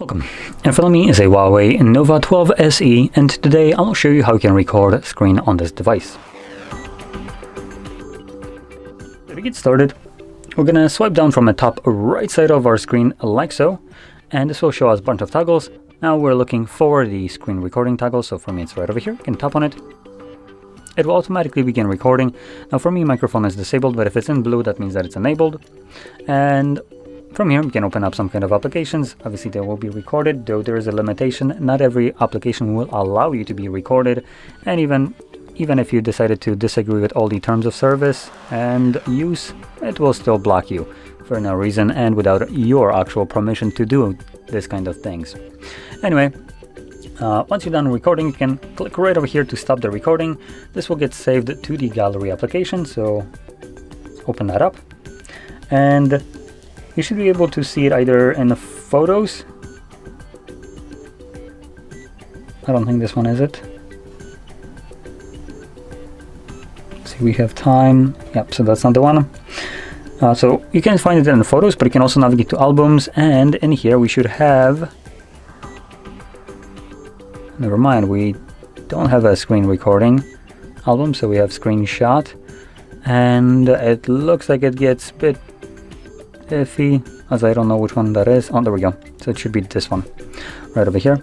Welcome. In front of me is a Huawei Nova 12 SE, and today I'll show you how you can record screen on this device. To get started, we're going to swipe down from the top right side of our screen like so, and this will show us a bunch of toggles. Now we're looking for the screen recording toggle, so for me it's right over here. You can tap on it. It will automatically begin recording. Now for me, microphone is disabled, but if it's in blue, that means that it's enabled. And from here, you can open up some kind of applications. Obviously, they will be recorded, though there is a limitation. Not every application will allow you to be recorded. And even if you decided to disagree with all the terms of service and use, it will still block you for no reason and without your actual permission to do this kind of things. Anyway, once you're done recording, you can click right over here to stop the recording. This will get saved to the gallery application, so open that up. And you should be able to see it either in the photos. I don't think this one is it. See, we have time. Yep, so that's not the one. So you can find it in the photos, but you can also navigate to albums, and in here we should have... Never mind, we don't have a screen recording album, so we have screenshot, and it looks like it gets a bit iffy, as I don't know which one that is. Oh, there we go. So it should be this one right over here,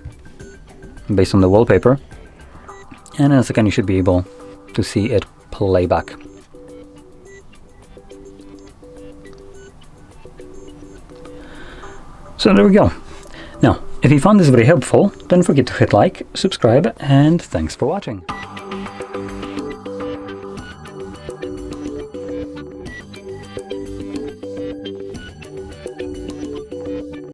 based on the wallpaper. And in a second you should be able to see it play back. So there we go. Now, if you found this very helpful, don't forget to hit like, subscribe, and thanks for watching.